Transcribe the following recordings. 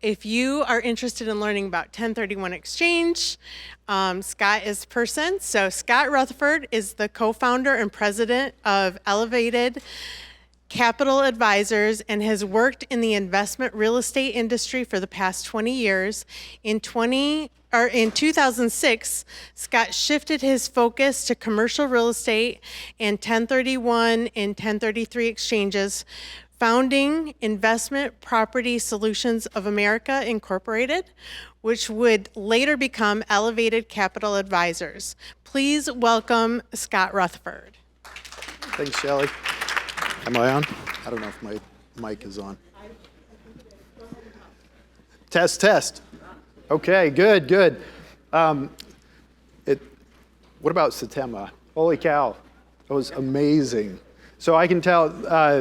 if you are interested in learning about 1031 exchange, Scott is the person. So Scott Rutherford is the co-founder and president of Elevated Capital Advisors and has worked in the investment real estate industry for the past 20 years. In 2006, Scott shifted his focus to commercial real estate and 1031 and 1033 exchanges, founding Investment Property Solutions of America Incorporated, which would later become Elevated Capital Advisors. Please welcome Scott Rutherford. Thanks, Shelley. Am I on? I don't know if my mic is on. Test, test. Okay, good. What about Setema? Holy cow, that was amazing. So I can tell,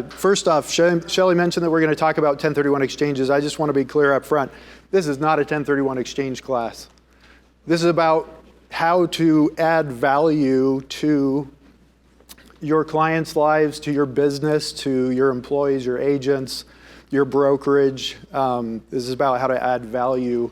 first off, Shelley mentioned that we're going to talk about 1031 exchanges. I just want to be clear up front. This is not a 1031 exchange class. This is about how to add value to your clients' lives, to your business, to your employees, your agents, your brokerage. This is about how to add value.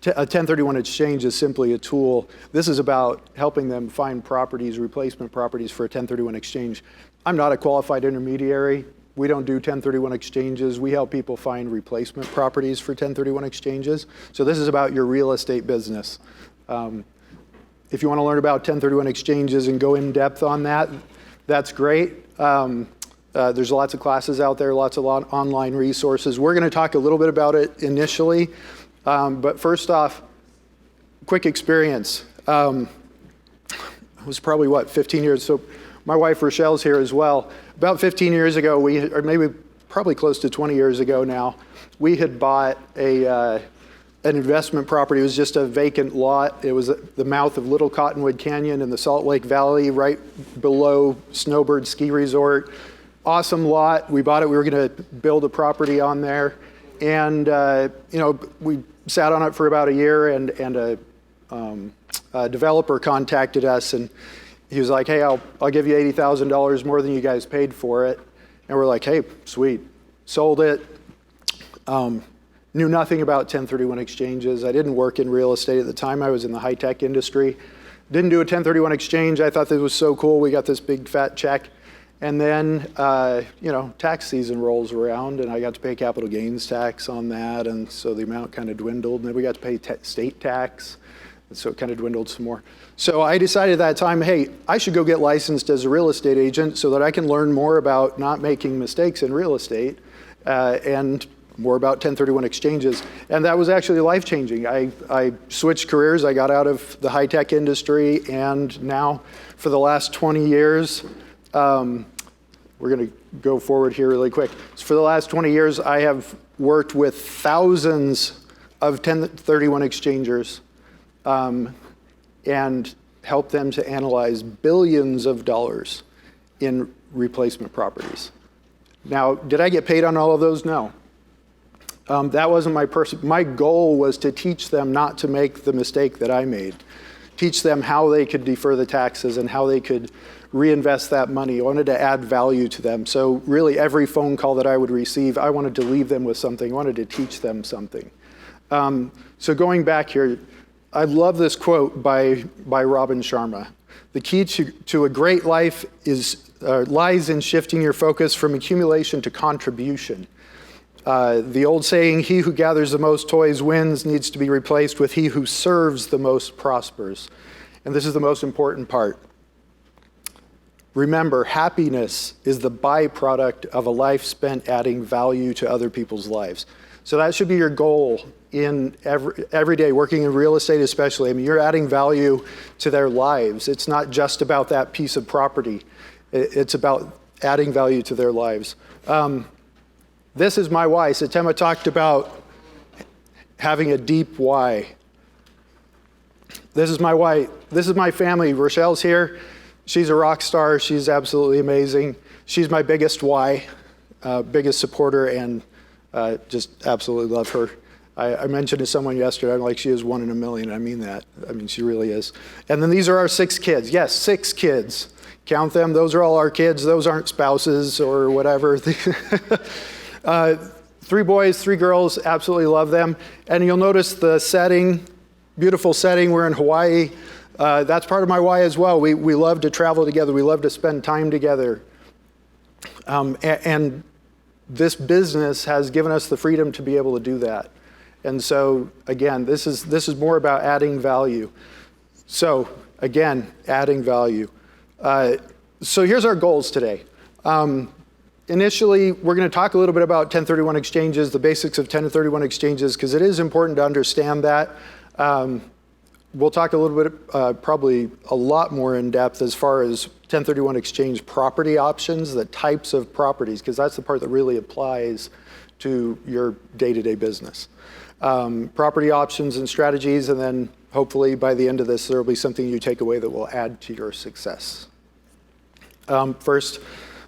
A 1031 exchange is simply a tool. This is about helping them find properties, replacement properties for a 1031 exchange. I'm not a qualified intermediary. We don't do 1031 exchanges. We help people find replacement properties for 1031 exchanges. So this is about your real estate business. If you want to learn about 1031 exchanges and go in depth on that, that's great. There's lots of classes out there, lots of online resources. We're going to talk a little bit about it initially, but first off, quick experience. It was probably, 15 years? So my wife Rochelle's here as well. About 15 years ago, or maybe probably close to 20 years ago now, we had bought an investment property. It was just a vacant lot. It was the mouth of Little Cottonwood Canyon in the Salt Lake Valley, right below Snowbird Ski Resort. Awesome lot. We bought it. We were going to build a property on there, and we sat on it for about a year. And a developer contacted us, and he was like, "Hey, I'll give you $80,000 more than you guys paid for it." And we're like, "Hey, sweet." Sold it. Knew nothing about 1031 exchanges. I didn't work in real estate at the time. I was in the high-tech industry. Didn't do a 1031 exchange. I thought this was so cool. We got this big fat check. And then, tax season rolls around, and I got to pay capital gains tax on that, and so the amount kind of dwindled. And then we got to pay state tax, and so it kind of dwindled some more. So I decided at that time, hey, I should go get licensed as a real estate agent so that I can learn more about not making mistakes in real estate, and more about 1031 exchanges. And that was actually life-changing. I switched careers. I got out of the high-tech industry, and now for the last 20 years, we're going to go forward here really quick. So for the last 20 years, I have worked with thousands of 1031 exchangers and helped them to analyze billions of dollars in replacement properties. Now, did I get paid on all of those? No. That wasn't my goal was to teach them not to make the mistake that I made. Teach them how they could defer the taxes and how they could reinvest that money. I wanted to add value to them. So really every phone call that I would receive, I wanted to leave them with something. I wanted to teach them something. So going back here, I love this quote by Robin Sharma. The key to a great life lies in shifting your focus from accumulation to contribution. The old saying, he who gathers the most toys wins, needs to be replaced with he who serves the most prospers. And this is the most important part. Remember, happiness is the byproduct of a life spent adding value to other people's lives. So that should be your goal in every day, working in real estate especially. I mean, you're adding value to their lives. It's not just about that piece of property. It's about adding value to their lives. This is my why. Setema talked about having a deep why. This is my why. This is my family. Rochelle's here. She's a rock star. She's absolutely amazing. She's my biggest why, biggest supporter, and just absolutely love her. I mentioned to someone yesterday, I'm like, she is 1 in a million. I mean that. I mean, she really is. And then these are our 6 kids. Yes, 6 kids. Count them. Those are all our kids. Those aren't spouses or whatever. 3 boys, 3 girls, absolutely love them. And you'll notice the setting, beautiful setting. We're in Hawaii. That's part of my why as well. We love to travel together. We love to spend time together. And this business has given us the freedom to be able to do that. And so, again, this is more about adding value. So, again, adding value. So here's our goals today. Initially, we're going to talk a little bit about 1031 exchanges, the basics of 1031 exchanges, because it is important to understand that. We'll talk a little bit, probably a lot more in depth as far as 1031 exchange property options, the types of properties, because that's the part that really applies to your day-to-day business. Property options and strategies, and then hopefully by the end of this, there will be something you take away that will add to your success. First,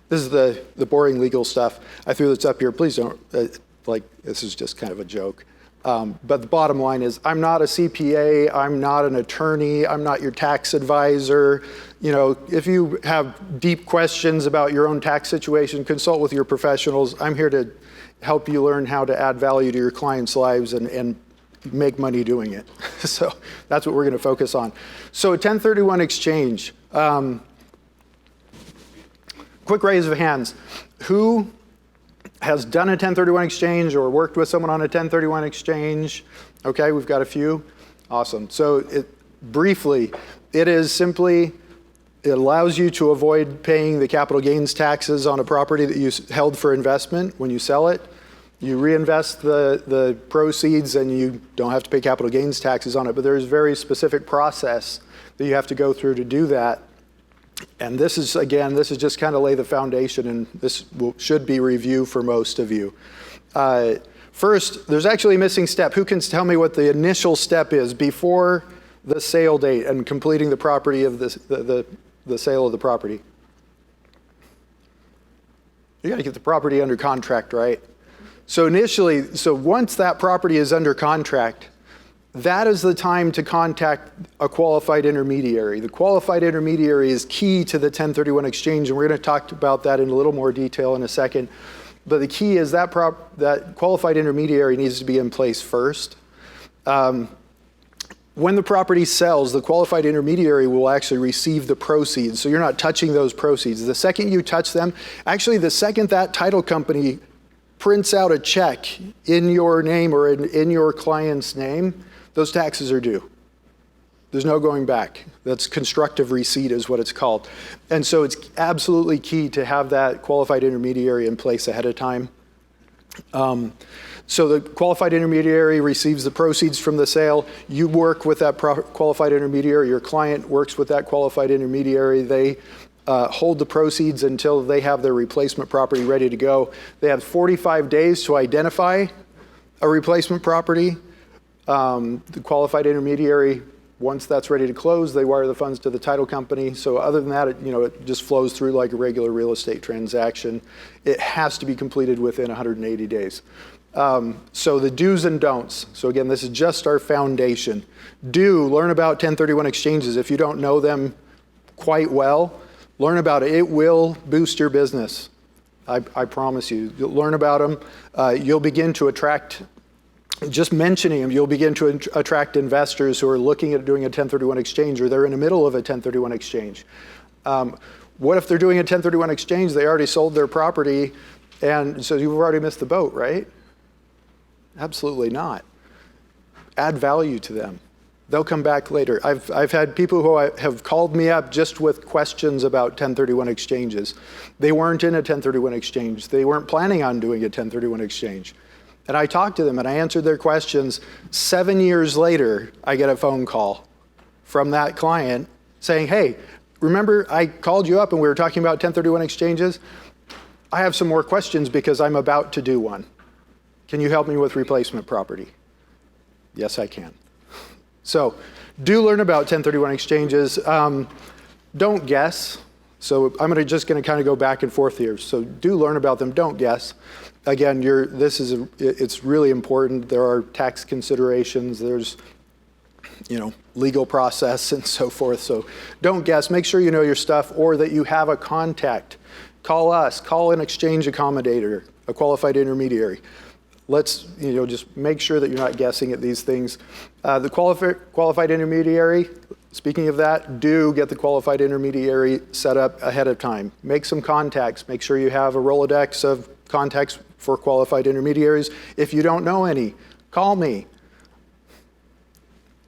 this is the boring legal stuff. I threw this up here. Please don't, this is just kind of a joke. But the bottom line is, I'm not a CPA, I'm not an attorney, I'm not your tax advisor. You know, if you have deep questions about your own tax situation, consult with your professionals. I'm here to help you learn how to add value to your clients' lives and make money doing it. So that's what we're going to focus on. So a 1031 exchange. Quick raise of hands. Who has done a 1031 exchange or worked with someone on a 1031 exchange? Okay, we've got a few. Awesome. So briefly, it is simply, it allows you to avoid paying the capital gains taxes on a property that you held for investment when you sell it. You reinvest the proceeds and you don't have to pay capital gains taxes on it, but there's a very specific process that you have to go through to do that. And this is, again, this is just kind of lay the foundation, and this should be review for most of you. First, there's actually a missing step. Who can tell me what the initial step is before the sale date and completing the property of the sale of the property? You got to get the property under contract, right? So initially, so once that property is under contract, that is the time to contact a qualified intermediary. The qualified intermediary is key to the 1031 exchange, and we're going to talk about that in a little more detail in a second. But the key is that qualified intermediary needs to be in place first. When the property sells, the qualified intermediary will actually receive the proceeds, so you're not touching those proceeds. The second you touch them, actually the second that title company prints out a check in your name or in your client's name, those taxes are due. There's no going back. That's constructive receipt is what it's called. And so it's absolutely key to have that qualified intermediary in place ahead of time. So the qualified intermediary receives the proceeds from the sale. You work with that qualified intermediary. Your client works with that qualified intermediary. They hold the proceeds until they have their replacement property ready to go. They have 45 days to identify a replacement property. The qualified intermediary, once that's ready to close, they wire the funds to the title company. So other than that, it just flows through like a regular real estate transaction. It has to be completed within 180 days. So the do's and don'ts. So again, this is just our foundation. Learn about 1031 exchanges. If you don't know them quite well, learn about it. It will boost your business. I promise you. You'll learn about them. You'll begin to attract, just mentioning them, you'll begin to attract investors who are looking at doing a 1031 exchange, or they're in the middle of a 1031 exchange. What if they're doing a 1031 exchange, they already sold their property, and so you've already missed the boat, right? Absolutely not. Add value to them. They'll come back later. I've had people who have called me up just with questions about 1031 exchanges. They weren't in a 1031 exchange. They weren't planning on doing a 1031 exchange. And I talked to them and I answered their questions. 7 years later, I get a phone call from that client saying, hey, remember I called you up and we were talking about 1031 exchanges? I have some more questions because I'm about to do one. Can you help me with replacement property? Yes, I can. So do learn about 1031 exchanges. Don't guess. So I'm just going to kind of go back and forth here. So do learn about them. Don't guess. Again, it's really important. There are tax considerations. There's, legal process and so forth. So don't guess. Make sure you know your stuff or that you have a contact. Call us. Call an exchange accommodator, a qualified intermediary. let's just make sure that you're not guessing at these things. The qualified intermediary, speaking of that, do get the qualified intermediary set up ahead of time. Make some contacts. Make sure you have a Rolodex of contacts for qualified intermediaries. If you don't know any, call me.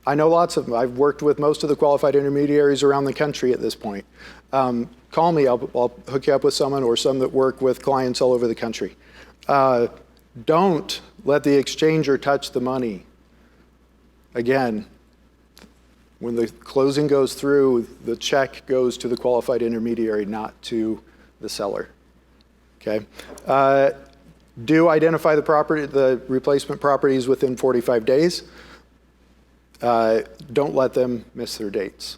I know lots of them. I've worked with most of the qualified intermediaries around the country at this point. Call me. I'll hook you up with someone or some that work with clients all over the country. Don't let the exchanger touch the money. Again, when the closing goes through, the check goes to the qualified intermediary, not to the seller. Okay. Do identify the replacement properties within 45 days. Don't let them miss their dates.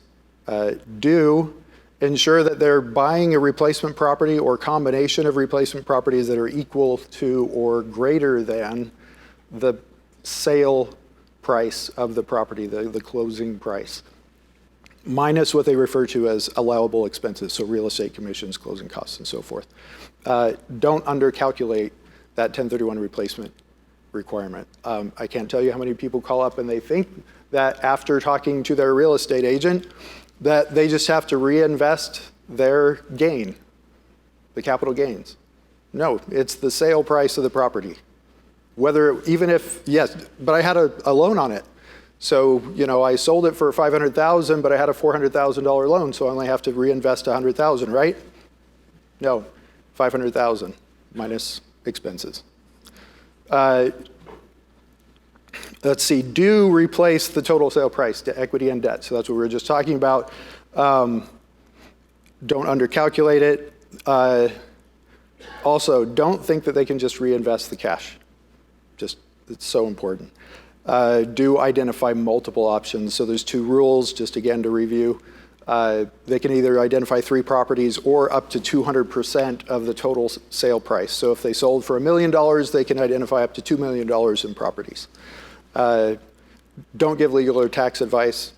Do ensure that they're buying a replacement property or combination of replacement properties that are equal to or greater than the sale price of the property, the closing price, minus what they refer to as allowable expenses, so real estate commissions, closing costs, and so forth. Don't undercalculate that 1031 replacement requirement. I can't tell you how many people call up and they think that after talking to their real estate agent, that they just have to reinvest their gain, the capital gains. No, it's the sale price of the property. Yes, but I had a loan on it. So, I sold it for $500,000, but I had a $400,000 loan, so I only have to reinvest $100,000, right? No, $500,000 minus expenses. Let's see, do replace the total sale price to equity and debt. So that's what we were just talking about. Don't undercalculate it. Also, don't think that they can just reinvest the cash. It's so important. Do identify multiple options. So there's 2 rules, just again to review. They can either identify 3 properties or up to 200% of the total sale price. So if they sold for $1 million, they can identify up to $2 million in properties. Don't give legal or tax advice.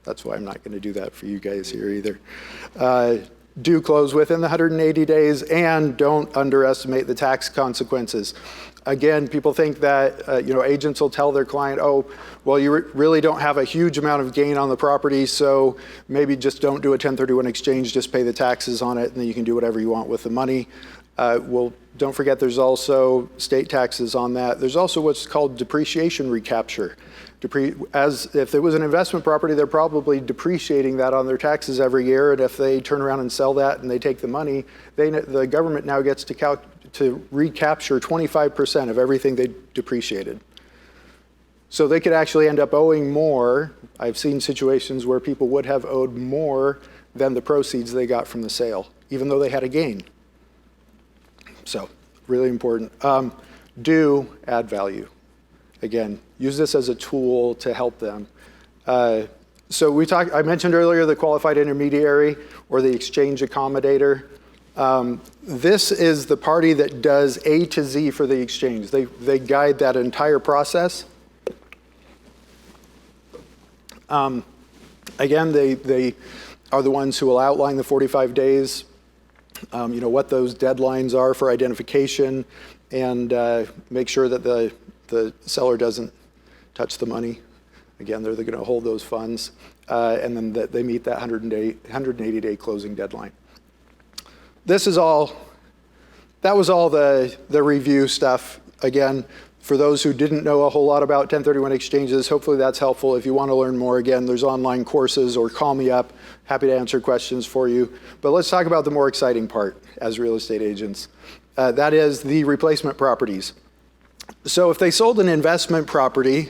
That's why I'm not going to do that for you guys here either. Do close within the 180 days, and don't underestimate the tax consequences. Again, people think that agents will tell their client, oh, well, you really don't have a huge amount of gain on the property, so maybe just don't do a 1031 exchange, just pay the taxes on it, and then you can do whatever you want with the money. Well, don't forget there's also state taxes on that. There's also what's called depreciation recapture. As if it was an investment property, they're probably depreciating that on their taxes every year, and if they turn around and sell that and they take the money, the government now gets to recapture 25% of everything they depreciated. So they could actually end up owing more. I've seen situations where people would have owed more than the proceeds they got from the sale, even though they had a gain. So, really important. Do add value. Again, use this as a tool to help them. I mentioned earlier the qualified intermediary or the exchange accommodator. This is the party that does A to Z for the exchange. They guide that entire process. Again, they are the ones who will outline the 45 days, what those deadlines are for identification, and make sure that the seller doesn't touch the money. Again, they're going to hold those funds, and then they meet that 180-day closing deadline. That was all the review stuff. Again, for those who didn't know a whole lot about 1031 exchanges, hopefully that's helpful. If you want to learn more, again, there's online courses or call me up. Happy to answer questions for you. But let's talk about the more exciting part as real estate agents. That is the replacement properties. So if they sold an investment property,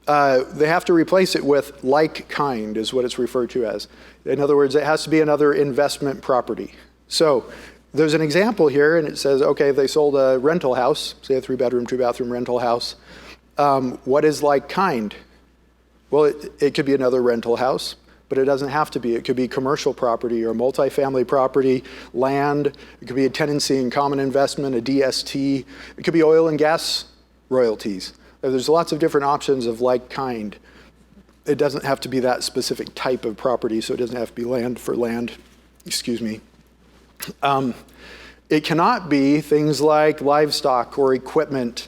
they have to replace it with like kind is what it's referred to as. In other words, it has to be another investment property. So there's an example here, and it says, okay, if they sold a rental house, say a 3-bedroom, 2-bathroom rental house, what is like kind? Well, it could be another rental house, but it doesn't have to be. It could be commercial property or multifamily property, land. It could be a tenancy in common investment, a DST. It could be oil and gas royalties. There's lots of different options of like kind. It doesn't have to be that specific type of property, so it doesn't have to be land for land. Excuse me. It cannot be things like livestock or equipment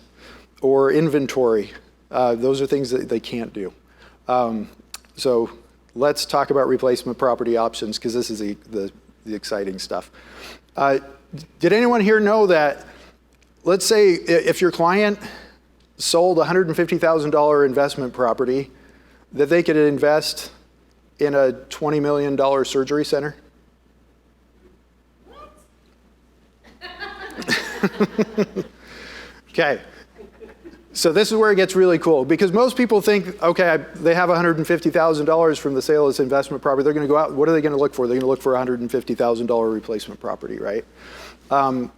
or inventory. Those are things that they can't do. So let's talk about replacement property options, because this is the exciting stuff. Did anyone here know that, let's say if your client sold a $150,000 investment property, that they could invest in a $20 million surgery center? Okay. So this is where it gets really cool, because most people think, okay, they have $150,000 from the sale of this investment property. They're going to go out. What are they going to look for? They're going to look for a $150,000 replacement property, right?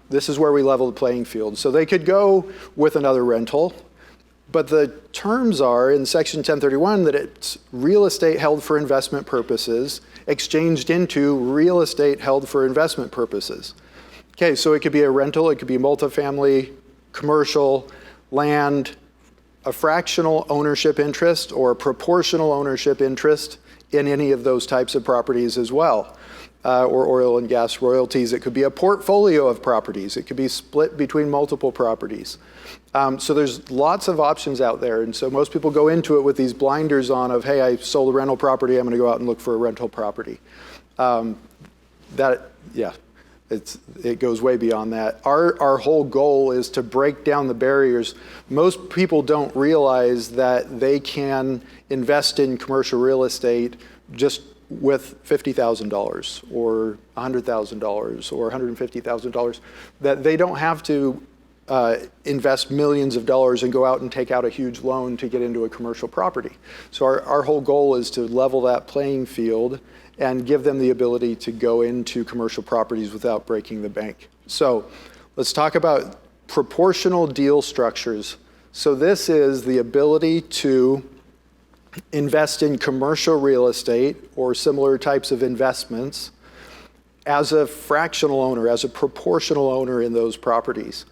This is where we level the playing field. So they could go with another rental, but the terms are in Section 1031 that it's real estate held for investment purposes exchanged into real estate held for investment purposes. Okay, so it could be a rental, it could be multifamily, commercial, land, a fractional ownership interest or a proportional ownership interest in any of those types of properties as well, or oil and gas royalties. It could be a portfolio of properties. It could be split between multiple properties. So there's lots of options out there, and so most people go into it with these blinders on of, hey, I sold a rental property, I'm going to go out and look for a rental property. It goes way beyond that. Our whole goal is to break down the barriers. Most people don't realize that they can invest in commercial real estate just with $50,000 or $100,000 or $150,000, that they don't have to invest millions of dollars and go out and take out a huge loan to get into a commercial property. So our whole goal is to level that playing field and give them the ability to go into commercial properties without breaking the bank. So let's talk about proportional deal structures. So this is the ability to invest in commercial real estate or similar types of investments as a fractional owner, as a proportional owner in those properties.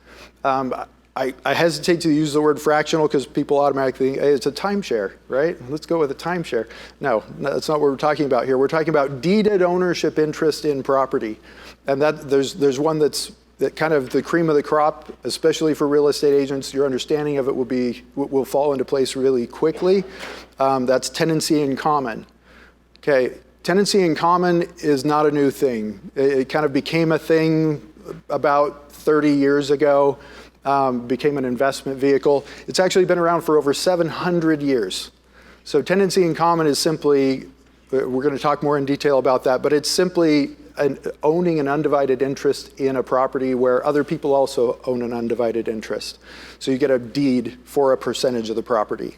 I hesitate to use the word fractional because people automatically think, hey, it's a timeshare, right? Let's go with a timeshare. No, that's not what we're talking about here. We're talking about deeded ownership interest in property. And that there's one that's kind of the cream of the crop, especially for real estate agents. Your understanding of it will fall into place really quickly. That's tenancy in common. Okay, tenancy in common is not a new thing. It kind of became a thing about 30 years ago. Became an investment vehicle. It's actually been around for over 700 years. So tenancy in common is simply, we're going to talk more in detail about that, but it's simply owning an undivided interest in a property where other people also own an undivided interest. So you get a deed for a percentage of the property.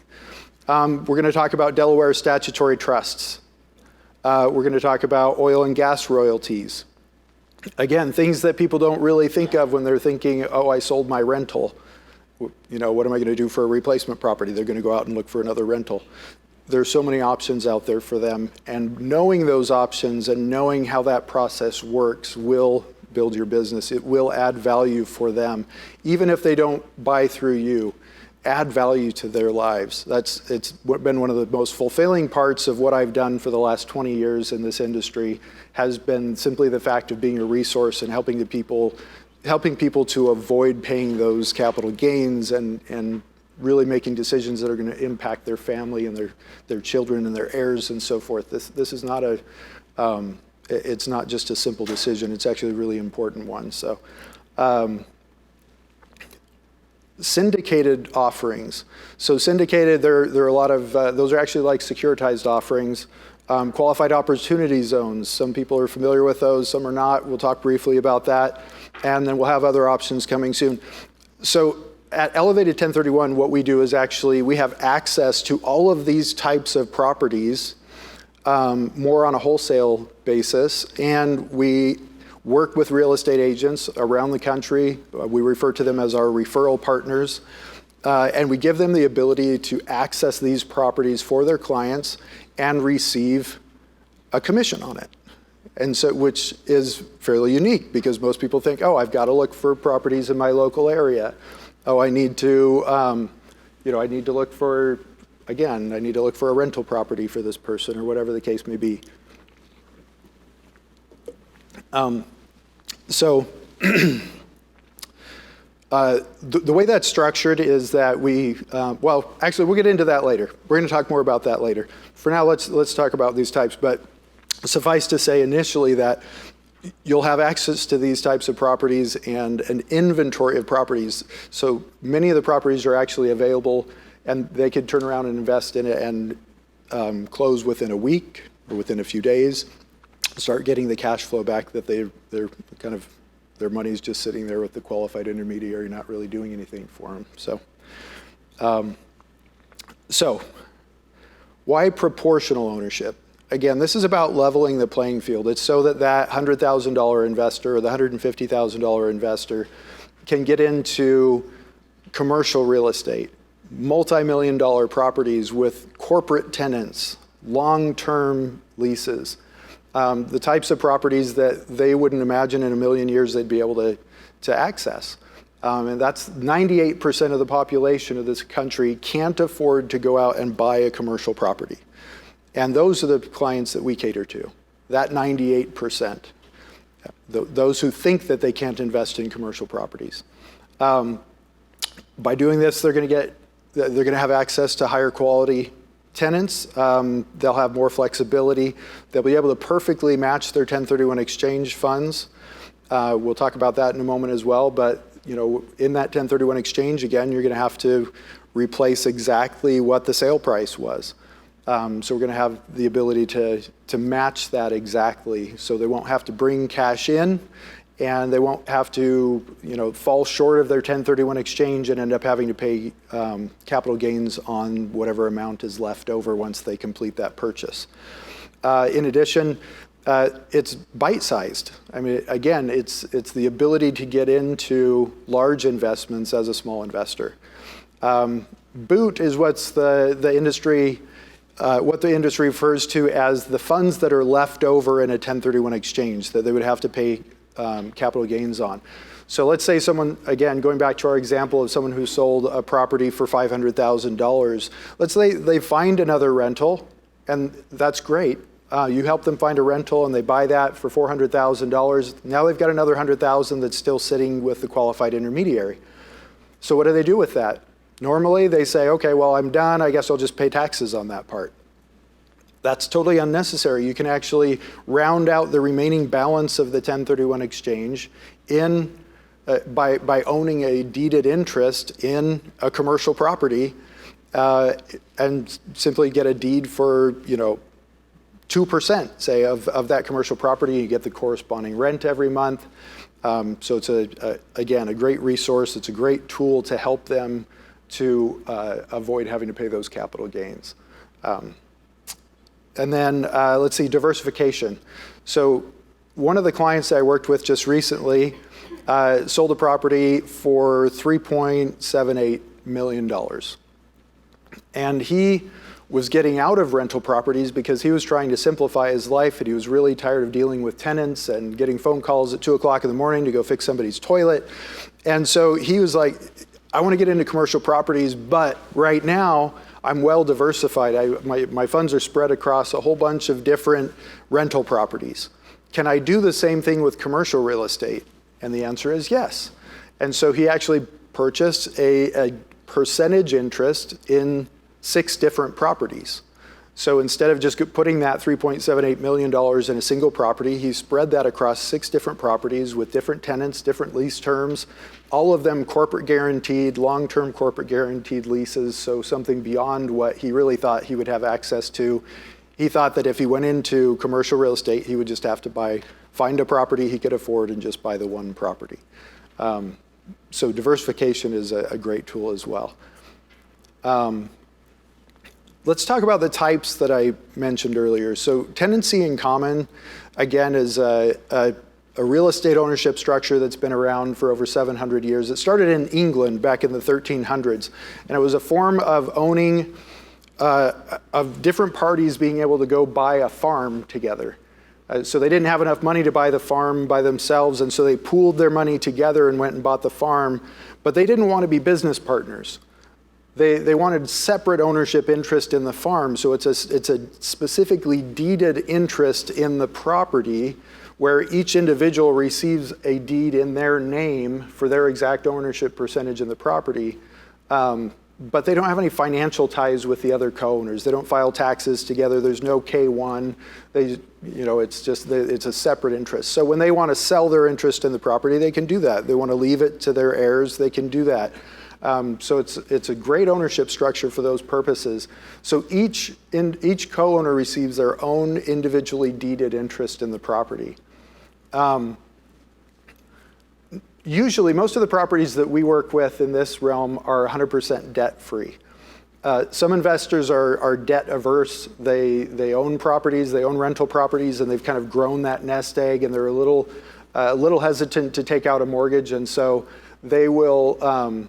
We're going to talk about Delaware statutory trusts. We're going to talk about oil and gas royalties. Again, things that people don't really think of when they're thinking, oh, I sold my rental. You know, what am I going to do for a replacement property? They're going to go out and look for another rental. There's so many options out there for them. And knowing those options and knowing how that process works will build your business. It will add value for them. Even if they don't buy through you, add value to their lives. It's been one of the most fulfilling parts of what I've done for the last 20 years in this industry, has been simply the fact of being a resource and helping people to avoid paying those capital gains and really making decisions that are going to impact their family and their children and their heirs and so forth. This is not it's not just a simple decision. It's actually a really important one. So. Syndicated offerings. So syndicated, there are a lot of, those are actually like securitized offerings. Qualified opportunity zones, some people are familiar with those, some are not. We'll talk briefly about that. And then we'll have other options coming soon. So at Elevated 1031, what we do is actually, we have access to all of these types of properties, more on a wholesale basis, and we work with real estate agents around the country. We refer to them as our referral partners. And we give them the ability to access these properties for their clients and receive a commission on it. And so, which is fairly unique because most people think, oh, I've got to look for properties in my local area. Oh, I need to look for, again, I need to look for a rental property for this person or whatever the case may be. So The way that's structured is that well, actually, we'll get into that later. We're going to talk more about that later. For now, let's talk about these types. But suffice to say initially that you'll have access to these types of properties and an inventory of properties. So many of the properties are actually available, and they could turn around and invest in it and close within a week or within a few days, start getting the cash flow back that they're kind of, their money's just sitting there with the qualified intermediary, not really doing anything for them. So why proportional ownership? Again, this is about leveling the playing field. It's so that that $100,000 investor or the $150,000 investor can get into commercial real estate, multi-million-dollar properties with corporate tenants, long-term leases, the types of properties that they wouldn't imagine in a million years they'd be able to access. And that's 98% of the population of this country can't afford to go out and buy a commercial property. And those are the clients that we cater to, that 98%, those who think that they can't invest in commercial properties. By doing this, they're going to have access to higher quality tenants. They'll have more flexibility. They'll be able to perfectly match their 1031 exchange funds. We'll talk about that in a moment as well. But in that 1031 exchange, again, you're going to have to replace exactly what the sale price was. So we're going to have the ability to match that exactly, so they won't have to bring cash in, and they won't have to fall short of their 1031 exchange and end up having to pay capital gains on whatever amount is left over once they complete that purchase. In addition, it's bite-sized. I mean, again, it's the ability to get into large investments as a small investor. Boot is what's the industry. What the industry refers to as the funds that are left over in a 1031 exchange that they would have to pay capital gains on. So let's say someone, again, going back to our example of someone who sold a property for $500,000. Let's say they find another rental, and that's great. You help them find a rental, and they buy that for $400,000. Now they've got another $100,000 that's still sitting with the qualified intermediary. So what do they do with that? Normally, they say, okay, well, I'm done. I guess I'll just pay taxes on that part. That's totally unnecessary. You can actually round out the remaining balance of the 1031 exchange by owning a deeded interest in a commercial property and simply get a deed for 2%, say, of that commercial property. You get the corresponding rent every month. So it's, again, a great resource. It's a great tool to help them to avoid having to pay those capital gains. And then let's see, diversification. So one of the clients that I worked with just recently sold a property for $3.78 million. And he was getting out of rental properties because he was trying to simplify his life, and he was really tired of dealing with tenants and getting phone calls at 2 o'clock in the morning to go fix somebody's toilet. And so he was like, I want to get into commercial properties, but right now I'm well diversified. My funds are spread across a whole bunch of different rental properties. Can I do the same thing with commercial real estate? And the answer is yes. And so he actually purchased a percentage interest in 6 different properties. So instead of just putting that $3.78 million in a single property, he spread that across 6 different properties with different tenants, different lease terms, all of them corporate guaranteed, long-term corporate guaranteed leases, so something beyond what he really thought he would have access to. He thought that if he went into commercial real estate, he would just have to find a property he could afford and just buy the one property. So diversification is a great tool as well. Let's talk about the types that I mentioned earlier. So tenancy in common, again, is a real estate ownership structure that's been around for over 700 years. It started in England back in the 1300s, and it was a form of owning, of different parties being able to go buy a farm together. So they didn't have enough money to buy the farm by themselves, and so they pooled their money together and went and bought the farm, but they didn't want to be business partners. They wanted separate ownership interest in the farm, so it's a specifically deeded interest in the property where each individual receives a deed in their name for their exact ownership percentage in the property. But they don't have any financial ties with the other co-owners. They don't file taxes together. There's no K-1. It's a separate interest. So when they want to sell their interest in the property, they can do that. They want to leave it to their heirs, they can do that. So it's a great ownership structure for those purposes. So each co-owner receives their own individually deeded interest in the property. Usually, most of the properties that we work with in this realm are 100% debt-free. Some investors are debt averse. They own properties, they own rental properties, and they've kind of grown that nest egg, and they're a little hesitant to take out a mortgage, and so they will.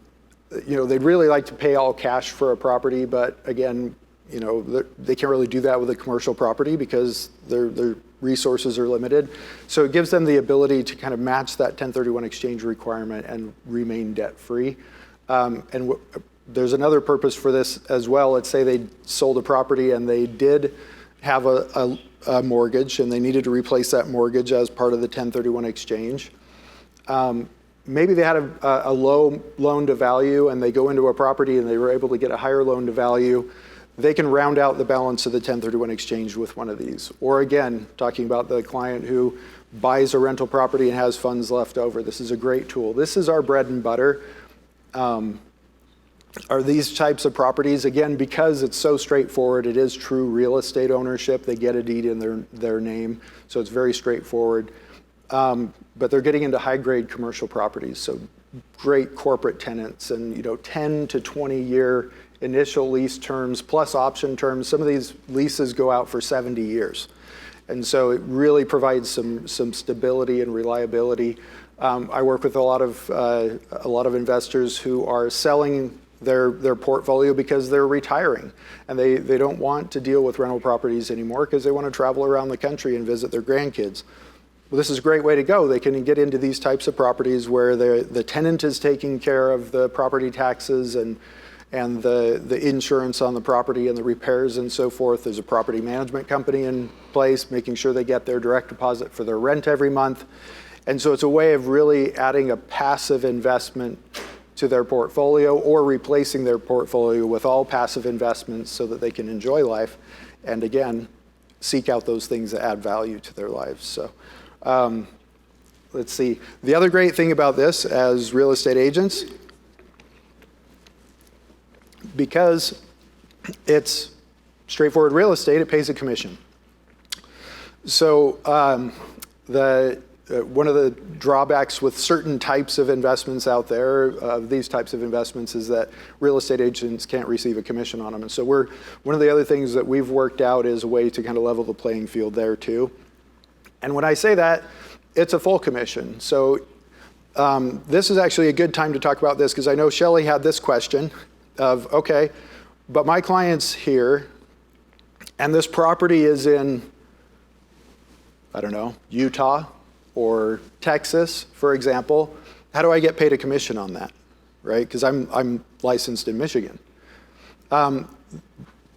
They'd really like to pay all cash for a property, but again, they can't really do that with a commercial property because their resources are limited. So it gives them the ability to kind of match that 1031 exchange requirement and remain debt-free. There's another purpose for this as well. Let's say they sold a property and they did have a mortgage and they needed to replace that mortgage as part of the 1031 exchange. Maybe they had a low loan to value and they go into a property and they were able to get a higher loan to value. They can round out the balance of the 1031 exchange with one of these. Or again, talking about the client who buys a rental property and has funds left over. This is a great tool. This is our bread and butter. Are these types of properties, again, because it's so straightforward, it is true real estate ownership. They get a deed in their name, so it's very straightforward. But they're getting into high-grade commercial properties, so great corporate tenants and 10 to 20-year initial lease terms plus option terms. Some of these leases go out for 70 years, and so it really provides some stability and reliability. I work with a lot of investors who are selling their portfolio because they're retiring, and they don't want to deal with rental properties anymore because they want to travel around the country and visit their grandkids. Well, this is a great way to go. They can get into these types of properties where the tenant is taking care of the property taxes and the insurance on the property and the repairs and so forth. There's a property management company in place making sure they get their direct deposit for their rent every month. And so it's a way of really adding a passive investment to their portfolio or replacing their portfolio with all passive investments so that they can enjoy life and, again, seek out those things that add value to their lives. So let's see. The other great thing about this as real estate agents, because it's straightforward real estate, it pays a commission. So one of the drawbacks with certain types of investments out there, these types of investments, is that real estate agents can't receive a commission on them. And so one of the other things that we've worked out is a way to kind of level the playing field there too. And when I say that, it's a full commission. So this is actually a good time to talk about this because I know Shelley had this question of, okay, but my client's here and this property is in, I don't know, Utah or Texas, for example. How do I get paid a commission on that, right? Because I'm licensed in Michigan.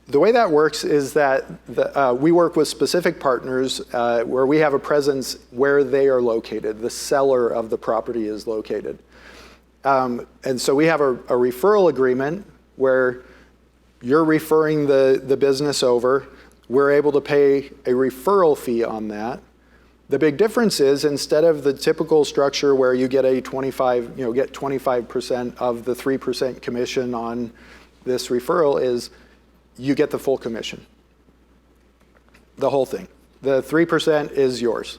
The way that works is that we work with specific partners where we have a presence where they are located. The seller of the property is located. And so we have a referral agreement where you're referring the business over. We're able to pay a referral fee on that. The big difference is instead of the typical structure where you get get 25% of the 3% commission on this referral is you get the full commission, the whole thing. The 3% is yours.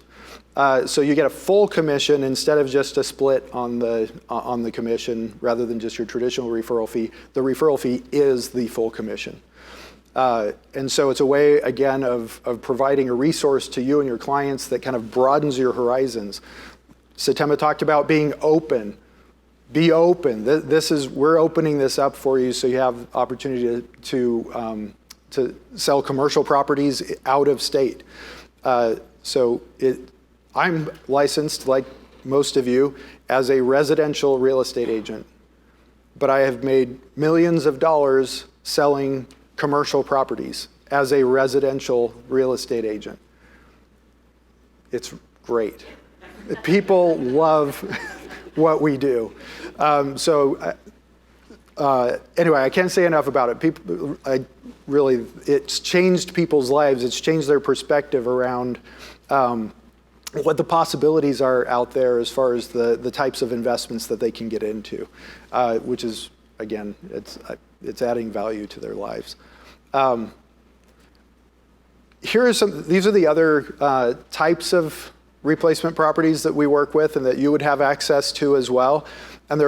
So you get a full commission instead of just a split on the commission rather than just your traditional referral fee. The referral fee is the full commission. And so it's a way, again, of providing a resource to you and your clients that kind of broadens your horizons. Satema talked about being open. Be open. We're opening this up for you so you have opportunity to sell commercial properties out of state. I'm licensed, like most of you, as a residential real estate agent. but I have made millions of dollars selling commercial properties as a residential real estate agent. It's great. People love what we do. Anyway, I can't say enough about it. It's changed people's lives. It's changed their perspective around what the possibilities are out there as far as the types of investments that they can get into, which is, again, it's adding value to their lives. These are the other types of replacement properties that we work with and that you would have access to as well. And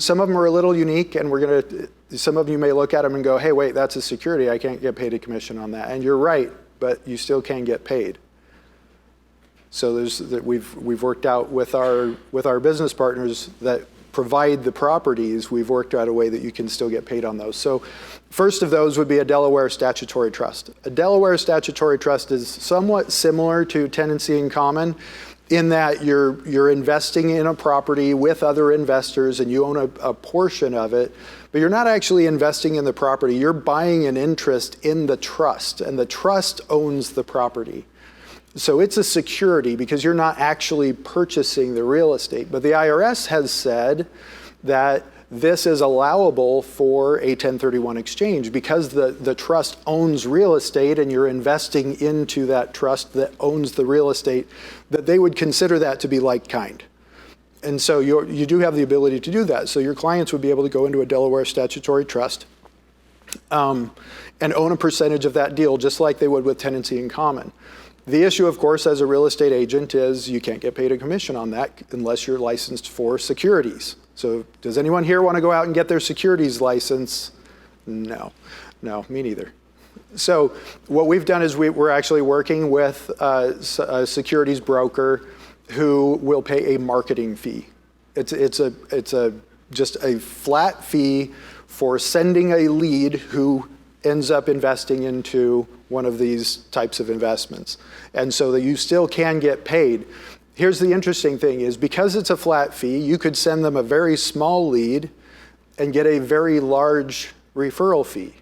some of them are a little unique, and some of you may look at them and go, hey, wait, that's a security. I can't get paid a commission on that. And you're right, but you still can get paid. So we've worked out with our business partners that provide the properties, we've worked out a way that you can still get paid on those. So first of those would be a Delaware statutory trust. A Delaware statutory trust is somewhat similar to tenancy in common in that you're investing in a property with other investors and you own a portion of it, but you're not actually investing in the property. You're buying an interest in the trust, and the trust owns the property. So it's a security because you're not actually purchasing the real estate. But the IRS has said that this is allowable for a 1031 exchange because the trust owns real estate and you're investing into that trust that owns the real estate, that they would consider that to be like kind. And so you do have the ability to do that. So your clients would be able to go into a Delaware statutory trust and own a percentage of that deal just like they would with tenancy in common. The issue, of course, as a real estate agent is you can't get paid a commission on that unless you're licensed for securities. So does anyone here want to go out and get their securities license? No, me neither. So what we've done is we're actually working with a securities broker who will pay a marketing fee. It's just a flat fee for sending a lead who ends up investing into one of these types of investments. And so that you still can get paid. Here's the interesting thing is because it's a flat fee, you could send them a very small lead and get a very large referral fee.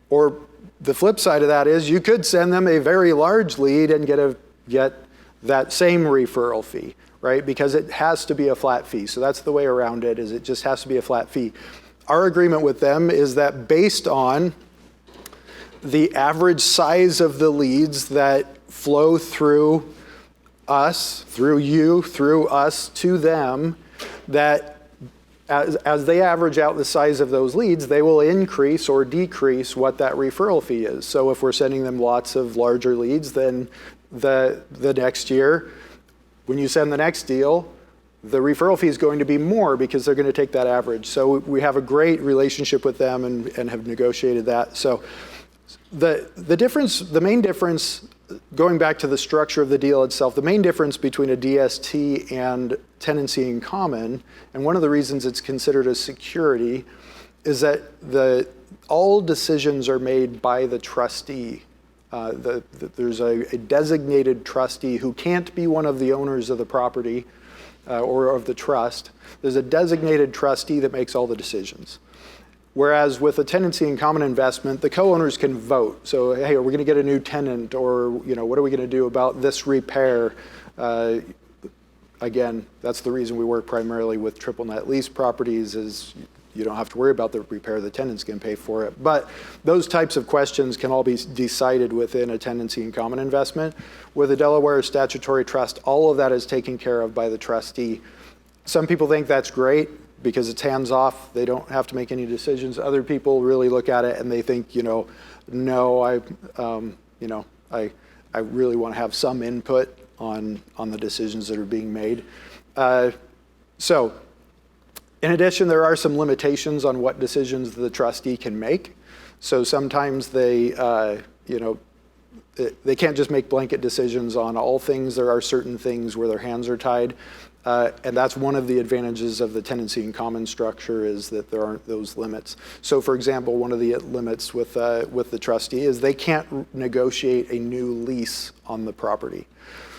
Or the flip side of that is you could send them a very large lead and get that same referral fee, right? Because it has to be a flat fee. So that's the way around it, is it just has to be a flat fee. Our agreement with them is that based on the average size of the leads that flow through us, through you, through us to them, that as they average out the size of those leads, they will increase or decrease what that referral fee is. So if we're sending them lots of larger leads, then the next year, when you send the next deal, the referral fee is going to be more because they're going to take that average. So we have a great relationship with them and have negotiated that. So the main difference, going back to the structure of the deal itself, the main difference between a DST and tenancy in common, and one of the reasons it's considered a security, is that all decisions are made by the trustee. There's a designated trustee who can't be one of the owners of the property or of the trust. There's a designated trustee that makes all the decisions. Whereas with a tenancy in common investment, the co-owners can vote. So, hey, are we going to get a new tenant, or what are we going to do about this repair? Again, that's the reason we work primarily with triple net lease properties, is you don't have to worry about the repair. The tenants can pay for it. But those types of questions can all be decided within a tenancy in common investment. With a Delaware statutory trust, all of that is taken care of by the trustee. Some people think that's great because it's hands-off. They don't have to make any decisions. Other people really look at it and they think, no, I really want to have some input on the decisions that are being made. So, in addition, there are some limitations on what decisions the trustee can make. So sometimes they can't just make blanket decisions on all things. There are certain things where their hands are tied. And that's one of the advantages of the tenancy in common structure, is that there aren't those limits. So for example, one of the limits with the trustee is they can't negotiate a new lease on the property.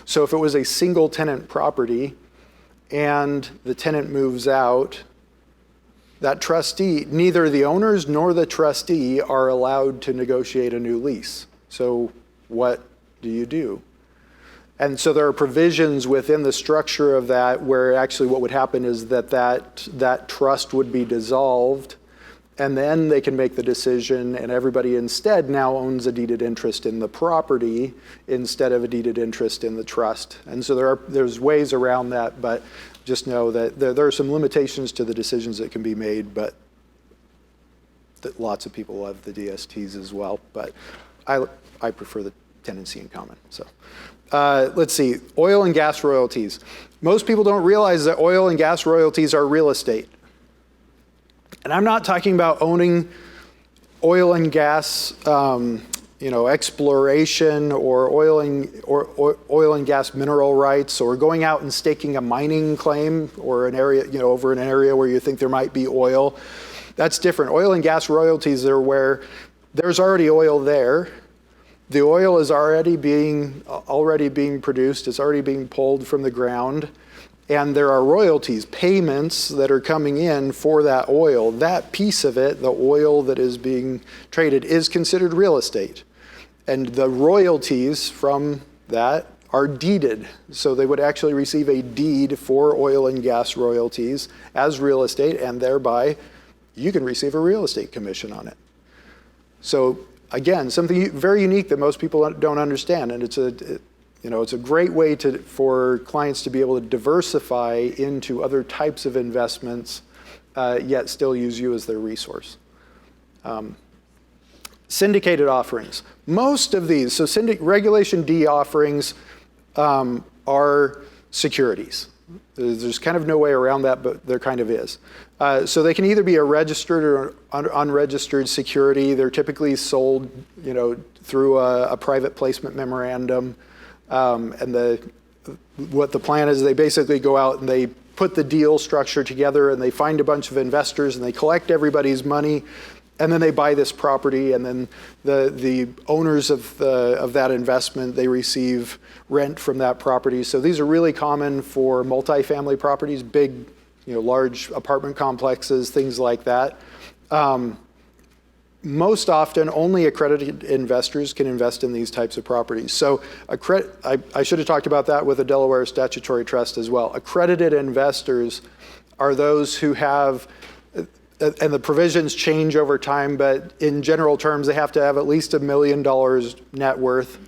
So if it was a single tenant property and the tenant moves out, that trustee, neither the owners nor the trustee are allowed to negotiate a new lease. So what do you do? And so there are provisions within the structure of that where actually what would happen is that trust would be dissolved, and then they can make the decision, and everybody instead now owns a deeded interest in the property instead of a deeded interest in the trust. And so there's ways around that, but just know that there are some limitations to the decisions that can be made, but that lots of people love the DSTs as well. But I prefer the tenancy in common. So let's see, oil and gas royalties. Most people don't realize that oil and gas royalties are real estate. And I'm not talking about owning oil and gas, exploration or oil and gas mineral rights, or going out and staking a mining claim or an area, over in an area where you think there might be oil. That's different. Oil and gas royalties are where there's already oil there. The oil is already being produced. It's already being pulled from the ground. And there are royalties, payments that are coming in for that oil. That piece of it, the oil that is being traded, is considered real estate. And the royalties from that are deeded. So they would actually receive a deed for oil and gas royalties as real estate, and thereby you can receive a real estate commission on it. So again, something very unique that most people don't understand, and it's a great way for clients to be able to diversify into other types of investments, yet still use you as their resource. Syndicated offerings. Most of these, so Regulation D offerings are securities. There's kind of no way around that, but there kind of is. So they can either be a registered or unregistered security. They're typically sold, through a private placement memorandum. And what the plan is, they basically go out and they put the deal structure together, and they find a bunch of investors, and they collect everybody's money, and then they buy this property, and then the owners of that investment, they receive rent from that property. So these are really common for multifamily properties, big, large apartment complexes, things like that. Most often, only accredited investors can invest in these types of properties. So I should have talked about that with a Delaware statutory trust as well. Accredited investors are those who have, and the provisions change over time, but in general terms, they have to have at least $1 million net worth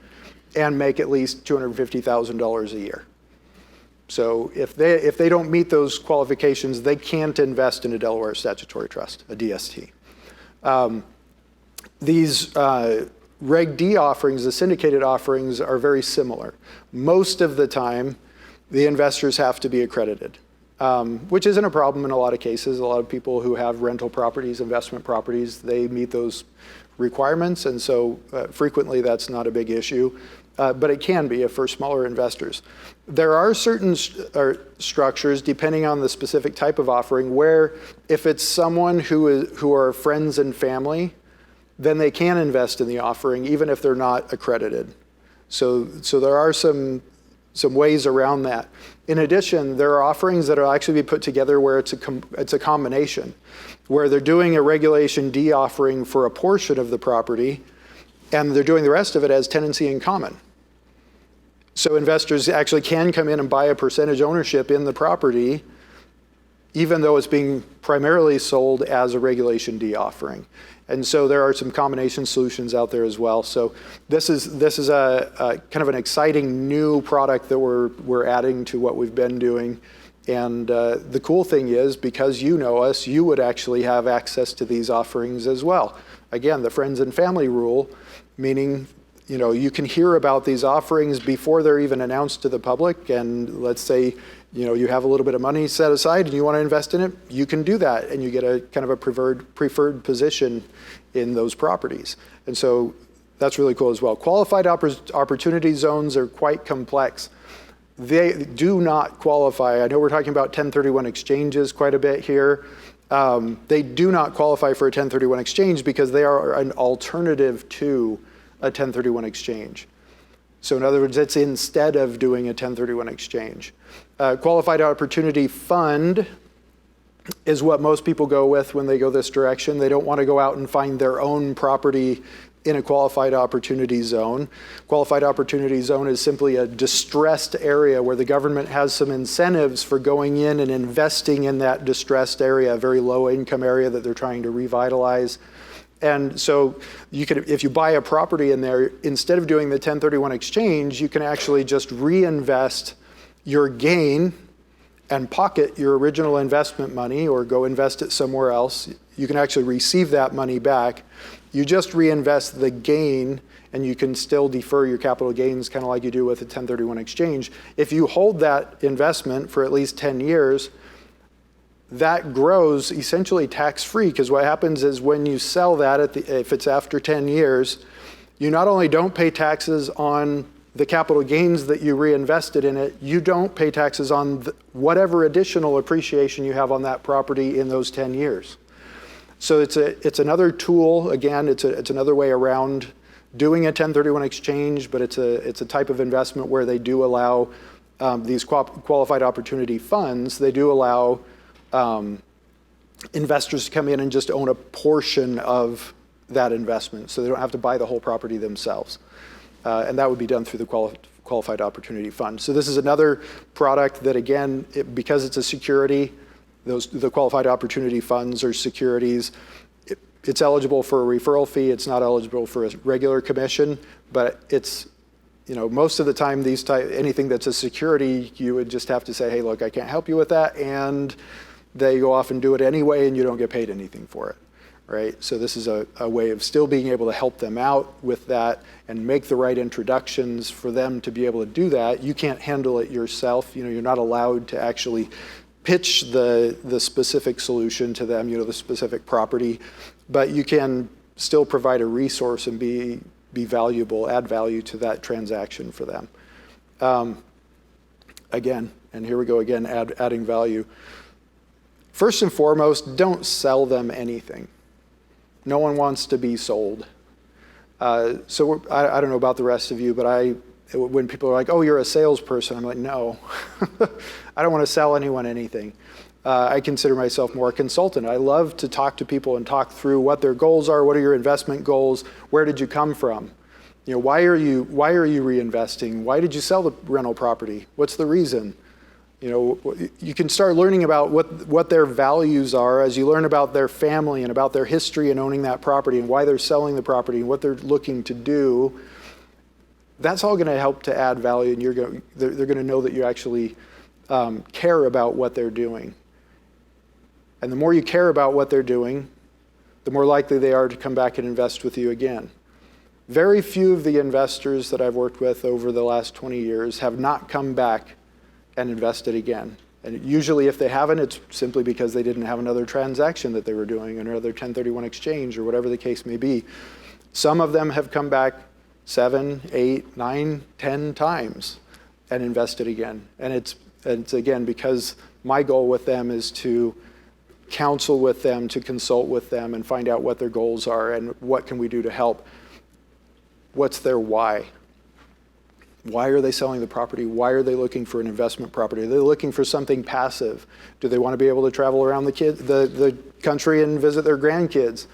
and make at least $250,000 a year. So if they don't meet those qualifications, they can't invest in a Delaware statutory trust, a DST. These Reg D offerings, the syndicated offerings, are very similar. Most of the time, the investors have to be accredited, which isn't a problem in a lot of cases. A lot of people who have rental properties, investment properties, they meet those requirements, and so frequently that's not a big issue, but it can be for smaller investors. There are certain structures, depending on the specific type of offering, where if it's someone who are friends and family, then they can invest in the offering even if they're not accredited. So there are some ways around that. In addition, there are offerings that will actually be put together where it's a combination, where they're doing a Regulation D offering for a portion of the property, and they're doing the rest of it as tenancy in common. So investors actually can come in and buy a percentage ownership in the property, even though it's being primarily sold as a Regulation D offering. And so there are some combination solutions out there as well. So this is a kind of an exciting new product that we're adding to what we've been doing. And the cool thing is, because you know us, you would actually have access to these offerings as well. Again, the friends and family rule, meaning you can hear about these offerings before they're even announced to the public. And let's say you have a little bit of money set aside and you want to invest in it, you can do that, and you get a kind of a preferred position in those properties. And so that's really cool as well. Qualified opportunity zones are quite complex. They do not qualify. I know we're talking about 1031 exchanges quite a bit here. They do not qualify for a 1031 exchange because they are an alternative to a 1031 exchange. So in other words, it's instead of doing a 1031 exchange. Qualified Opportunity Fund is what most people go with when they go this direction. They don't want to go out and find their own property in a qualified opportunity zone. Qualified opportunity zone is simply a distressed area where the government has some incentives for going in and investing in that distressed area, a very low income area that they're trying to revitalize. And so you could, if you buy a property in there, instead of doing the 1031 exchange, you can actually just reinvest your gain and pocket your original investment money or go invest it somewhere else. You can actually receive that money back. You just reinvest the gain and you can still defer your capital gains kind of like you do with a 1031 exchange. If you hold that investment for at least 10 years, that grows essentially tax-free, because what happens is when you sell that, if it's after 10 years, you not only don't pay taxes on the capital gains that you reinvested in it, you don't pay taxes on whatever additional appreciation you have on that property in those 10 years. So it's another tool. Again, it's another way around doing a 1031 exchange, but it's a type of investment where they do allow these qualified opportunity funds. They do allow investors to come in and just own a portion of that investment, so they don't have to buy the whole property themselves. And that would be done through the Qualified Opportunity Fund. So this is another product that, again, because it's a security, the Qualified Opportunity Funds are securities. It's eligible for a referral fee. It's not eligible for a regular commission, but it's, most of the time, anything that's a security, you would just have to say, hey, look, I can't help you with that, and they go off and do it anyway, and you don't get paid anything for it. Right? So this is a way of still being able to help them out with that and make the right introductions for them to be able to do that. You can't handle it yourself. You're not allowed to actually pitch the specific solution to them, the specific property, but you can still provide a resource and be valuable, add value to that transaction for them. Again, and here we go again, adding value. First and foremost, don't sell them anything. No one wants to be sold. So I don't know about the rest of you, but when people are like, oh, you're a salesperson, I'm like, no. I don't want to sell anyone anything. I consider myself more a consultant. I love to talk to people and talk through what their goals are, what are your investment goals, where did you come from? Why are you reinvesting? Why did you sell the rental property? What's the reason? You can start learning about what their values are as you learn about their family and about their history in owning that property and why they're selling the property and what they're looking to do. That's all going to help to add value, and they're going to know that you actually care about what they're doing. And the more you care about what they're doing, the more likely they are to come back and invest with you again. Very few of the investors that I've worked with over the last 20 years have not come back and invested again. And usually if they haven't, it's simply because they didn't have another transaction that they were doing, another 1031 exchange or whatever the case may be. Some of them have come back 7, 8, 9, 10 times and invested again. And it's again, because my goal with them is to counsel with them, to consult with them and find out what their goals are and what can we do to help. What's their why? Why are they selling the property? Why are they looking for an investment property? Are they looking for something passive? Do they want to be able to travel around the country and visit their grandkids?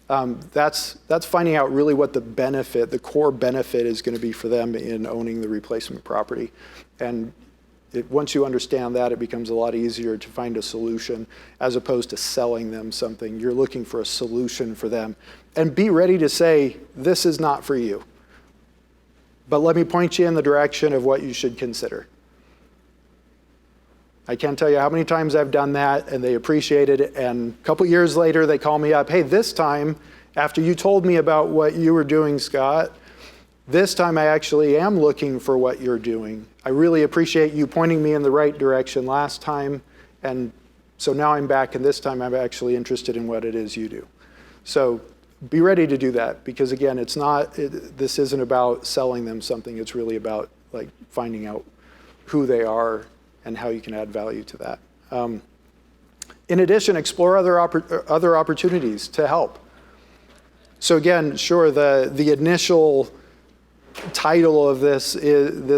That's finding out really what the core benefit is going to be for them in owning the replacement property. And once you understand that, it becomes a lot easier to find a solution as opposed to selling them something. You're looking for a solution for them. And be ready to say, this is not for you. But let me point you in the direction of what you should consider. I can't tell you how many times I've done that and they appreciated it, and a couple years later they call me up, hey, this time, after you told me about what you were doing, Scott, this time I actually am looking for what you're doing. I really appreciate you pointing me in the right direction last time, and so now I'm back, and this time I'm actually interested in what it is you do. So be ready to do that, because again, this isn't about selling them something. It's really about finding out who they are and how you can add value to that. In addition, explore other opportunities to help. So again, sure, the initial title of this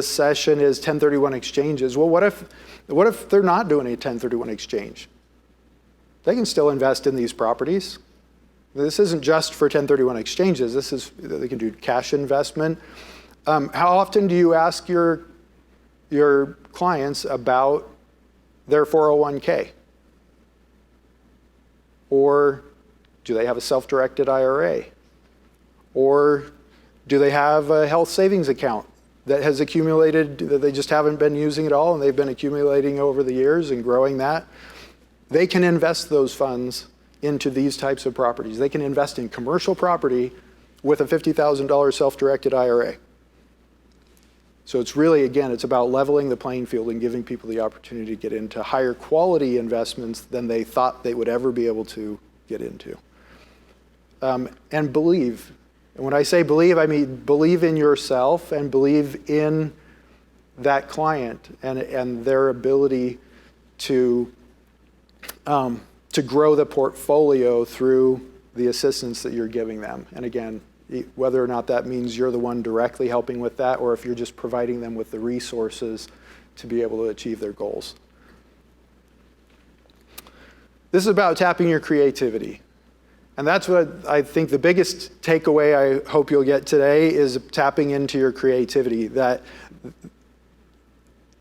session is 1031 exchanges. Well, what if they're not doing a 1031 exchange? they can still invest in these properties. This isn't just for 1031 exchanges. They can do cash investment. How often do you ask your clients about their 401k? Or do they have a self-directed IRA? Or do they have a health savings account that has accumulated, that they just haven't been using at all and they've been accumulating over the years and growing that? They can invest those funds into these types of properties. They can invest in commercial property with a $50,000 self-directed IRA. So it's really, again, it's about leveling the playing field and giving people the opportunity to get into higher quality investments than they thought they would ever be able to get into. And believe. And when I say believe, I mean believe in yourself and believe in that client and their ability to grow the portfolio through the assistance that you're giving them. And again, whether or not that means you're the one directly helping with that or if you're just providing them with the resources to be able to achieve their goals. This is about tapping your creativity. And that's what I think the biggest takeaway I hope you'll get today is tapping into your creativity, that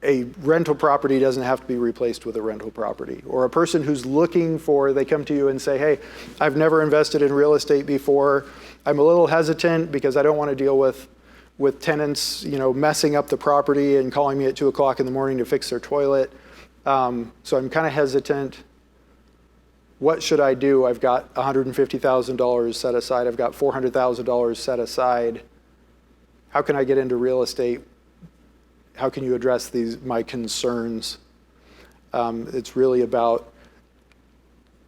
a rental property doesn't have to be replaced with a rental property. Or a person who's looking for, they come to you and say, hey, I've never invested in real estate before. I'm a little hesitant because I don't want to deal with tenants, messing up the property and calling me at 2 o'clock in the morning to fix their toilet. So I'm kind of hesitant. What should I do? I've got $150,000 set aside. I've got $400,000 set aside. How can I get into real estate? How can you address my concerns? It's really about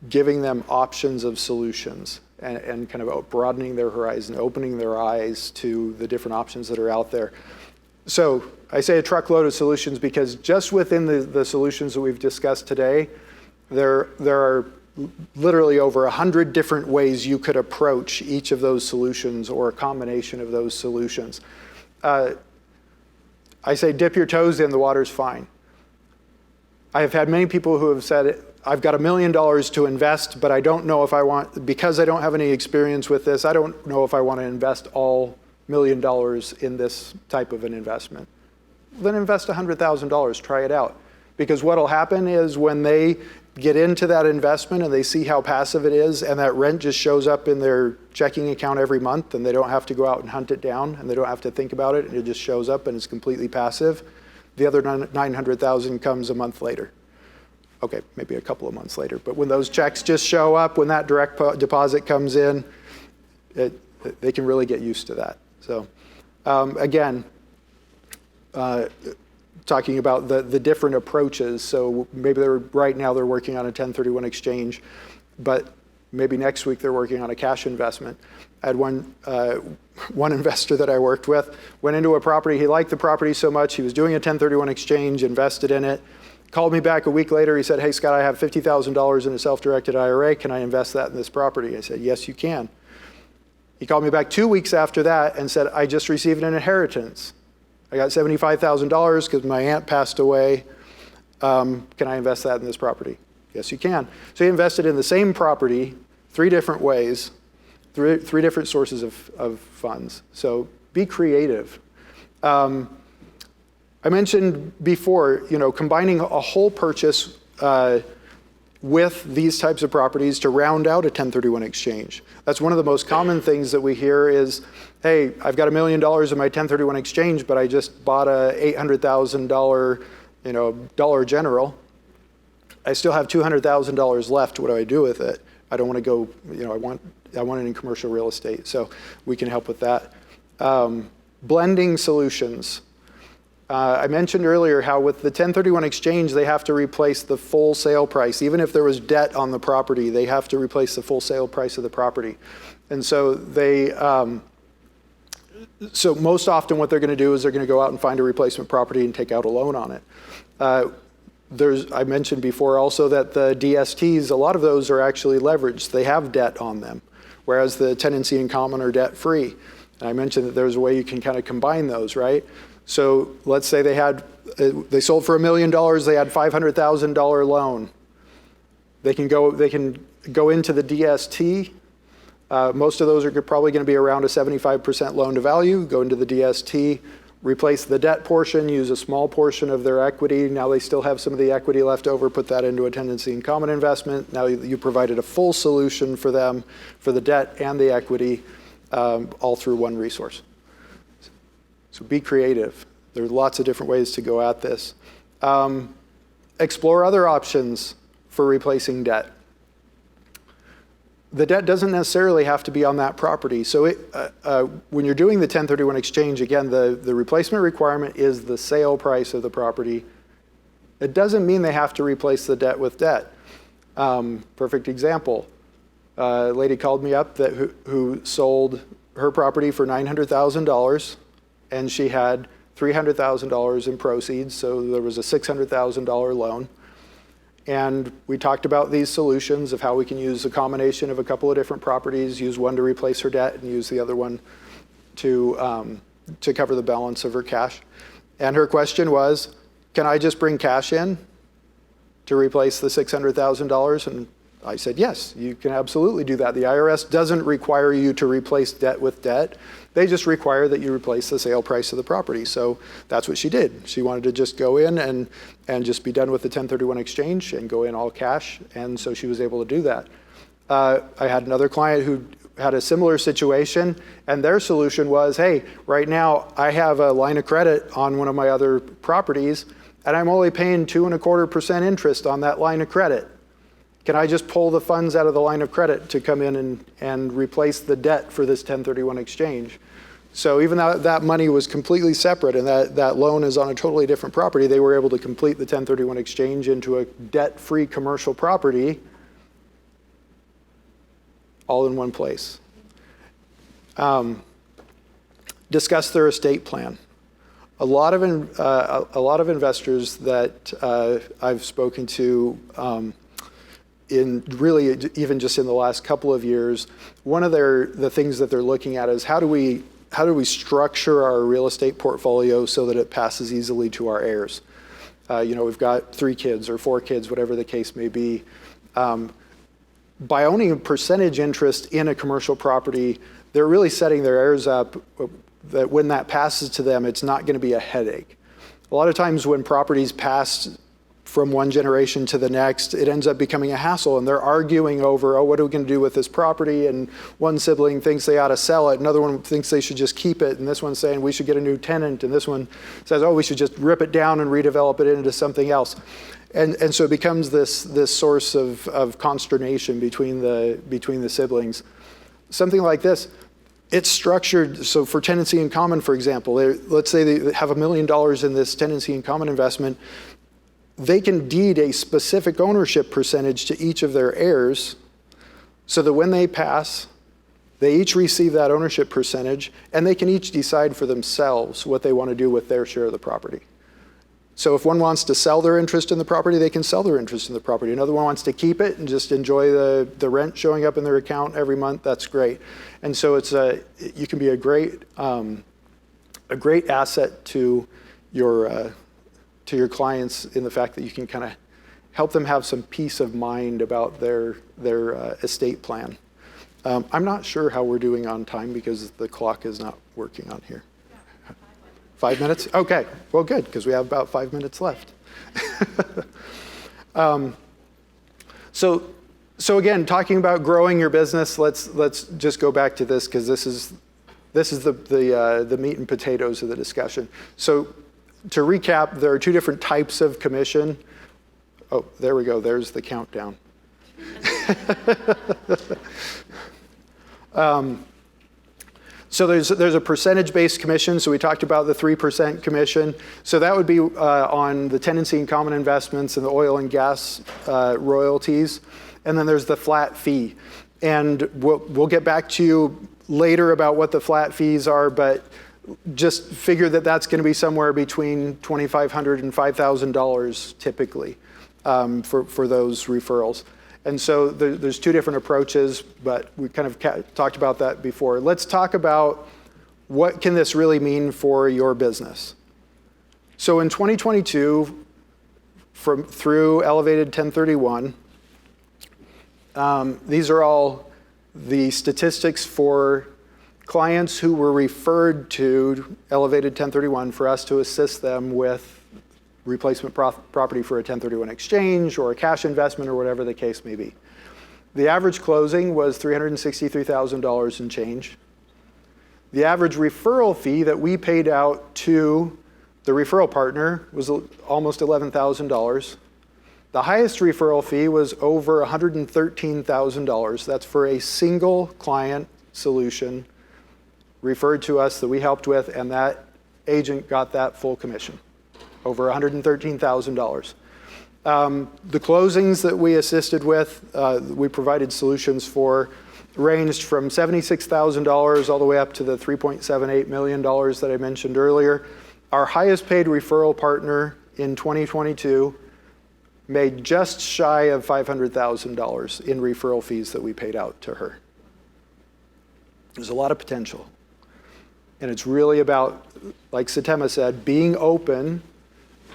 giving them options of solutions and kind of broadening their horizon, opening their eyes to the different options that are out there. So I say a truckload of solutions because just within the solutions that we've discussed today, there are literally over 100 different ways you could approach each of those solutions or a combination of those solutions. I say dip your toes in, the water's fine. I have had many people who have said, I've got $1 million to invest, but I don't know if I want, because I don't have any experience with this, I don't know if I want to invest all $1 million in this type of an investment. Then invest $100,000, try it out. Because what'll happen is when they get into that investment and they see how passive it is and that rent just shows up in their checking account every month and they don't have to go out and hunt it down and they don't have to think about it and it just shows up and it's completely passive, the other $900,000 comes a month later. Okay, maybe a couple of months later. But when those checks just show up, when that direct deposit comes in, they can really get used to that. So again, talking about the different approaches. So maybe right now they're working on a 1031 exchange, but maybe next week they're working on a cash investment. I had one investor that I worked with, went into a property, he liked the property so much, he was doing a 1031 exchange, invested in it, called me back a week later, he said, hey Scott, I have $50,000 in a self-directed IRA, can I invest that in this property? I said, yes, you can. He called me back 2 weeks after that and said, I just received an inheritance. I got $75,000 because my aunt passed away. Can I invest that in this property? Yes, you can. So he invested in the same property 3 different ways, three different sources of funds. So be creative. I mentioned before, combining a whole purchase with these types of properties to round out a 1031 exchange. That's one of the most common things that we hear is, hey, I've got $1 million in my 1031 exchange, but I just bought a $800,000, Dollar General. I still have $200,000 left. What do I do with it? I don't want to go, I want it in commercial real estate. So we can help with that. Blending solutions. I mentioned earlier how with the 1031 exchange, they have to replace the full sale price. Even if there was debt on the property, they have to replace the full sale price of the property. And so so most often what they're going to do is they're going to go out and find a replacement property and take out a loan on it. I mentioned before also that the DSTs, a lot of those are actually leveraged. They have debt on them, whereas the tenancy in common are debt free. And I mentioned that there's a way you can kind of combine those, right? So let's say they sold for $1 million, they had $500,000 loan. They can go into the DST. Most of those are probably going to be around a 75% loan to value. Go into the DST, replace the debt portion, use a small portion of their equity. Now they still have some of the equity left over, put that into a tenancy in common investment. Now you provided a full solution for them for the debt and the equity, all through one resource. So be creative. There's lots of different ways to go at this. Explore other options for replacing debt. The debt doesn't necessarily have to be on that property. So when you're doing the 1031 exchange, again, the replacement requirement is the sale price of the property. It doesn't mean they have to replace the debt with debt. Perfect example. A lady called me up who sold her property for $900,000, and she had $300,000 in proceeds, so there was a $600,000 loan. And we talked about these solutions of how we can use a combination of a couple of different properties, use one to replace her debt and use the other one to cover the balance of her cash. And her question was, can I just bring cash in to replace the $600,000? And I said, yes, you can absolutely do that. The IRS doesn't require you to replace debt with debt. They just require that you replace the sale price of the property. So that's what she did. She wanted to just go in and just be done with the 1031 exchange and go in all cash. And so she was able to do that. I had another client who had a similar situation, and their solution was, hey, right now I have a line of credit on one of my other properties, and I'm only paying 2.25% interest on that line of credit. Can I just pull the funds out of the line of credit to come in and replace the debt for this 1031 exchange? So even though that money was completely separate and that loan is on a totally different property, they were able to complete the 1031 exchange into a debt-free commercial property all in one place. Discuss their estate plan. A lot of investors that I've spoken to in really even just in the last couple of years, one of the things that they're looking at is how do we structure our real estate portfolio so that it passes easily to our heirs? We've got 3 kids or 4 kids, whatever the case may be. By owning a percentage interest in a commercial property, they're really setting their heirs up that when that passes to them, it's not going to be a headache. A lot of times when properties pass from one generation to the next, it ends up becoming a hassle, and they're arguing over, what are we going to do with this property? And one sibling thinks they ought to sell it, another one thinks they should just keep it, and this one's saying we should get a new tenant, and this one says, we should just rip it down and redevelop it into something else. And so it becomes this source of consternation between the siblings. Something like this, it's structured, so for tenancy in common, for example, let's say they have $1 million in this tenancy in common investment, they can deed a specific ownership percentage to each of their heirs so that when they pass, they each receive that ownership percentage, and they can each decide for themselves what they want to do with their share of the property. So if one wants to sell their interest in the property, they can sell their interest in the property. Another one wants to keep it and just enjoy the rent showing up in their account every month, that's great. And so you can be a great asset to your clients in the fact that you can kind of help them have some peace of mind about their estate plan. I'm not sure how we're doing on time because the clock is not working on here. 5 minutes? Okay, well good, because we have about 5 minutes left. So again, talking about growing your business, let's just go back to this because this is the meat and potatoes of the discussion. So to recap, there are 2 different types of commission. Oh, there we go. There's the countdown. So there's a percentage-based commission. So we talked about the 3% commission. So that would be on the tenancy in common investments and the oil and gas royalties. And then there's the flat fee. And we'll get back to you later about what the flat fees are, but just figure that that's going to be somewhere between $2,500 and $5,000 typically for those referrals. And so there's 2 different approaches, but we kind of talked about that before. Let's talk about what can this really mean for your business. So in 2022, through Elevated 1031, These are all the statistics for clients who were referred to Elevated 1031 for us to assist them with replacement property for a 1031 exchange or a cash investment or whatever the case may be. The average closing was $363,000 and change. The average referral fee that we paid out to the referral partner was almost $11,000. The highest referral fee was over $113,000. That's for a single client solution referred to us that we helped with, and that agent got that full commission, over $113,000. The closings that we assisted with, we provided solutions for, ranged from $76,000 all the way up to the $3.78 million that I mentioned earlier. Our highest paid referral partner in 2022 made just shy of $500,000 in referral fees that we paid out to her. There's a lot of potential. And it's really about, like Satema said, being open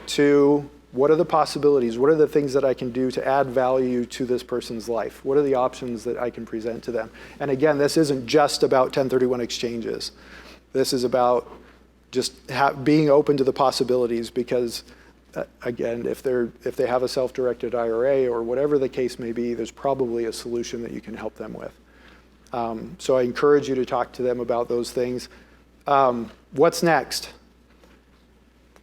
to what are the possibilities, what are the things that I can do to add value to this person's life? What are the options that I can present to them? And again, this isn't just about 1031 exchanges. This is about just being open to the possibilities because, again, if they have a self-directed IRA or whatever the case may be, there's probably a solution that you can help them with. So I encourage you to talk to them about those things. What's next?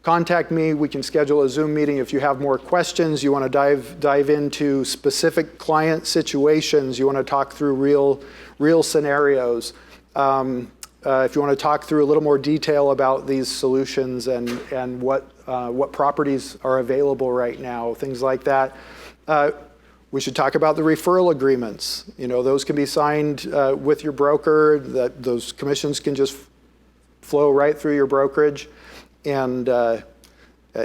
Contact me. We can schedule a Zoom meeting if you have more questions. You want to dive into specific client situations. You want to talk through real scenarios. If you want to talk through a little more detail about these solutions and what properties are available right now, things like that. We should talk about the referral agreements. You know, those can be signed with your broker. Those commissions can just flow right through your brokerage. And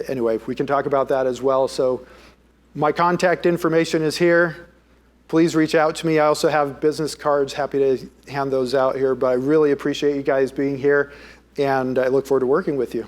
anyway, we can talk about that as well. So my contact information is here. Please reach out to me. I also have business cards, happy to hand those out here. But I really appreciate you guys being here, and I look forward to working with you.